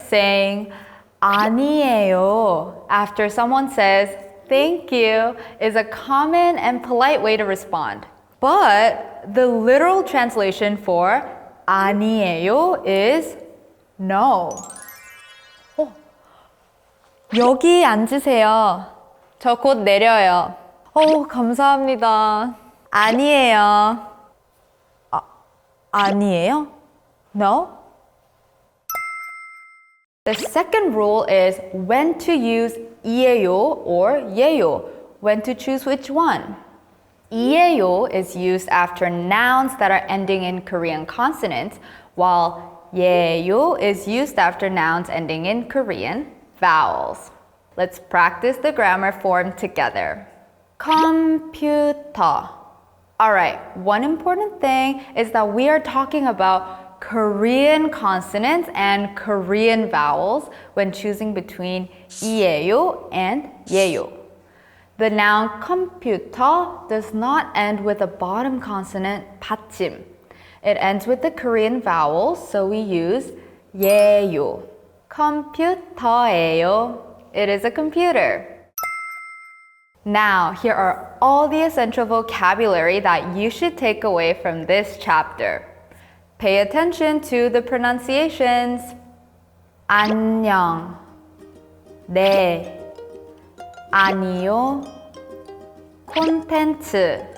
saying 아니에요 after someone says thank you is a common and polite way to respond. But the literal translation for 아니에요 is no. 여기 앉으세요. 저 곧 내려요. 감사합니다. 아니에요. 아니에요? No? The second rule is when to use 이에요 or 예요, when to choose which one. 이에요 is used after nouns that are ending in Korean consonants, while 예요 is used after nouns ending in Korean vowels. Let's practice the grammar form together. Computer. Alright, one important thing is that we are talking about Korean consonants and Korean vowels when choosing between 이에요 and 예요. The noun computer does not end with a bottom consonant 받침. It ends with the Korean vowels, so we use 예요. 컴퓨터예요. It is a computer. Now, here are all the essential vocabulary that you should take away from this chapter. Pay attention to the pronunciations. 안녕, 네, 아니요, 콘텐츠,